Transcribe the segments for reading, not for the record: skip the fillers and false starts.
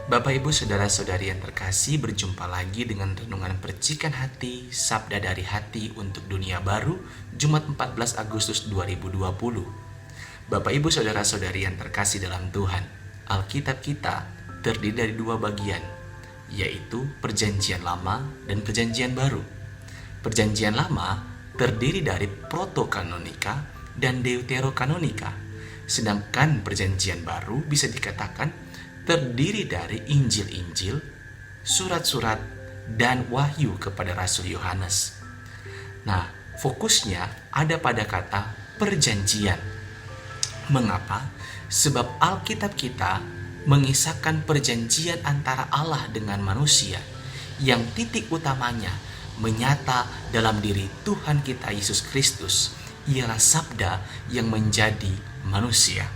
Bapak Ibu Saudara-saudari yang terkasih, berjumpa lagi dengan renungan percikan hati, Sabda dari Hati untuk Dunia Baru, Jumat 14 Agustus 2020. Bapak Ibu Saudara-saudari yang terkasih dalam Tuhan, Alkitab kita terdiri dari dua bagian, yaitu Perjanjian Lama dan Perjanjian Baru. Perjanjian Lama terdiri dari Protokanonika dan Deuterokanonika, sedangkan Perjanjian Baru bisa dikatakan terdiri dari Injil-Injil, surat-surat, dan wahyu kepada Rasul Yohanes. Nah, fokusnya ada pada kata perjanjian. Mengapa? Sebab Alkitab kita mengisahkan perjanjian antara Allah dengan manusia, yang titik utamanya menyata dalam diri Tuhan kita Yesus Kristus, ialah Sabda yang menjadi manusia.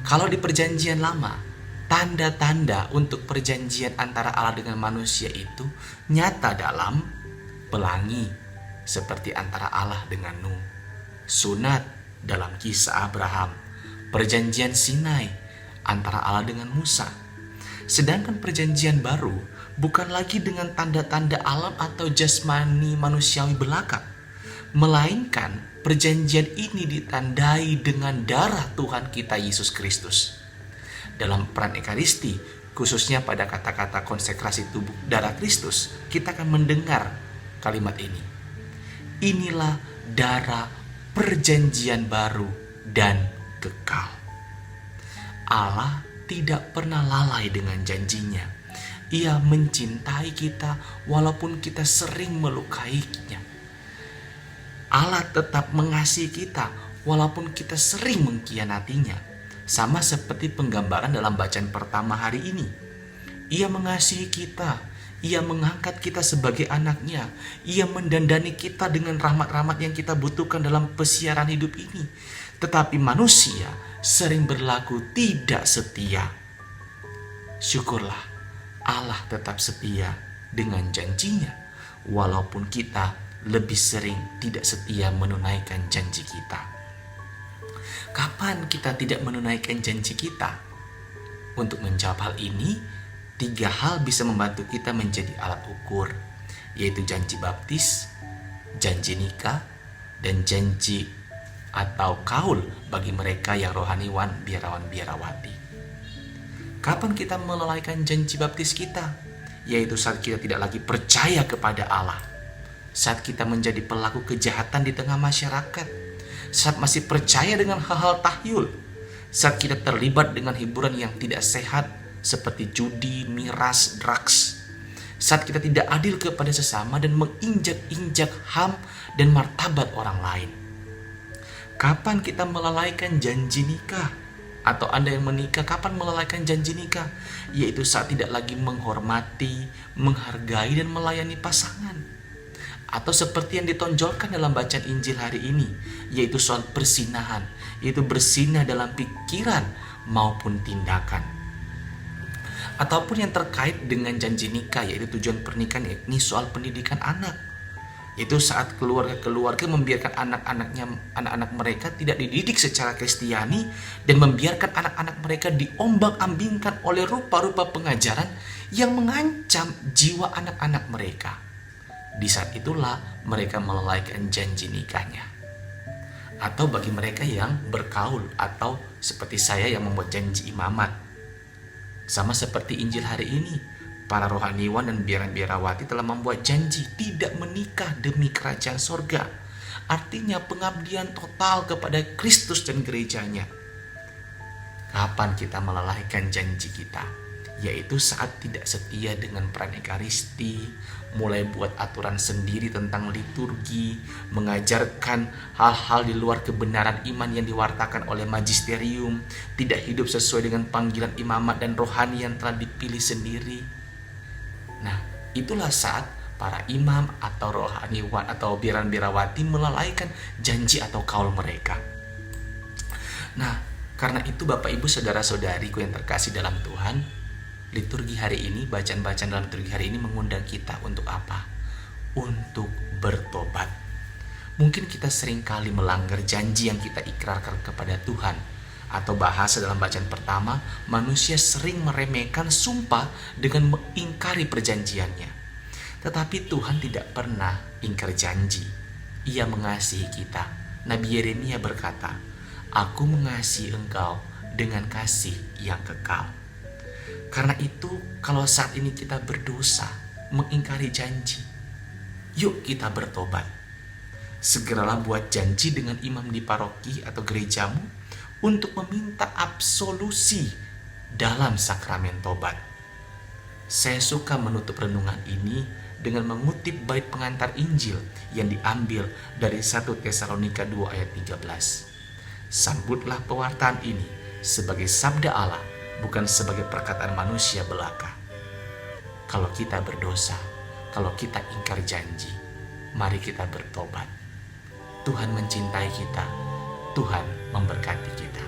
Kalau di Perjanjian Lama, tanda-tanda untuk perjanjian antara Allah dengan manusia itu nyata dalam pelangi, seperti antara Allah dengan Nuh, sunat dalam kisah Abraham, perjanjian Sinai antara Allah dengan Musa. Sedangkan perjanjian baru bukan lagi dengan tanda-tanda alam atau jasmani manusiawi belaka, melainkan perjanjian ini ditandai dengan darah Tuhan kita Yesus Kristus. Dalam peran Ekaristi, khususnya pada kata-kata konsekrasi tubuh darah Kristus, kita akan mendengar kalimat ini. Inilah darah perjanjian baru dan kekal. Allah tidak pernah lalai dengan janjinya. Ia mencintai kita walaupun kita sering melukainya. Allah tetap mengasihi kita walaupun kita sering mengkhianatinya. Sama seperti penggambaran dalam bacaan pertama hari ini. Ia mengasihi kita, Ia mengangkat kita sebagai anaknya, Ia mendandani kita dengan rahmat-rahmat yang kita butuhkan dalam pesiaran hidup ini. Tetapi manusia sering berlaku tidak setia. Syukurlah, Allah tetap setia dengan janjinya, walaupun kita lebih sering tidak setia menunaikan janji kita. Kapan kita tidak menunaikan janji kita? Untuk menjawab hal ini, 3 hal bisa membantu kita menjadi alat ukur, yaitu janji baptis, janji nikah, dan janji atau kaul bagi mereka yang rohaniwan, biarawan-biarawati. Kapan kita melalaikan janji baptis kita? Yaitu saat kita tidak lagi percaya kepada Allah, saat kita menjadi pelaku kejahatan di tengah masyarakat, saat masih percaya dengan hal-hal tahyul, saat kita terlibat dengan hiburan yang tidak sehat seperti judi, miras, drugs, saat kita tidak adil kepada sesama dan menginjak-injak HAM dan martabat orang lain. Kapan kita melalaikan janji nikah? Atau Anda yang menikah, kapan melalaikan janji nikah? Yaitu saat tidak lagi menghormati, menghargai, dan melayani pasangan. Atau seperti yang ditonjolkan dalam bacaan Injil hari ini, yaitu soal persinahan, yaitu bersinah dalam pikiran maupun tindakan. Ataupun yang terkait dengan janji nikah, yaitu tujuan pernikahan, yakni soal pendidikan anak. Itu saat keluarga-keluarga membiarkan anak-anak mereka tidak dididik secara Kristiani, dan membiarkan anak-anak mereka diombang-ambingkan oleh rupa-rupa pengajaran yang mengancam jiwa anak-anak mereka. Di saat itulah mereka melalaikan janji nikahnya. Atau bagi mereka yang berkaul, atau seperti saya yang membuat janji imamat. Sama seperti Injil hari ini, para rohaniwan dan biaran-biarawati telah membuat janji tidak menikah demi kerajaan sorga. Artinya pengabdian total kepada Kristus dan gerejanya. Kapan kita melalaikan janji kita? Yaitu saat tidak setia dengan peran Ekaristi, mulai buat aturan sendiri tentang liturgi, mengajarkan hal-hal di luar kebenaran iman yang diwartakan oleh magisterium, tidak hidup sesuai dengan panggilan imamat dan rohani yang telah dipilih sendiri. Nah, itulah saat para imam atau rohaniwan atau biaran-biarawati melalaikan janji atau kaul mereka. Nah, karena itu Bapak Ibu Saudara-saudariku yang terkasih dalam Tuhan, liturgi hari ini, bacaan-bacaan dalam liturgi hari ini mengundang kita untuk apa? Untuk bertobat. Mungkin kita seringkali melanggar janji yang kita ikrarkan kepada Tuhan, Atau bahasa dalam bacaan pertama, manusia sering meremehkan sumpah dengan mengingkari perjanjiannya. Tetapi Tuhan tidak pernah ingkar janji. Ia mengasihi kita. Nabi Yeremia berkata, "Aku mengasihi engkau dengan kasih yang kekal." Karena itu, kalau saat ini kita berdosa, mengingkari janji, yuk kita bertobat. Segeralah buat janji dengan imam di paroki atau gerejamu untuk meminta absolusi dalam sakramen tobat. Saya suka menutup renungan ini dengan mengutip bait pengantar Injil yang diambil dari 1 Tesalonika 2 ayat 13. Sambutlah pewartaan ini sebagai sabda Allah, bukan sebagai perkataan manusia belaka. Kalau kita berdosa, kalau kita ingkar janji, mari kita bertobat. Tuhan mencintai kita, Tuhan memberkati kita.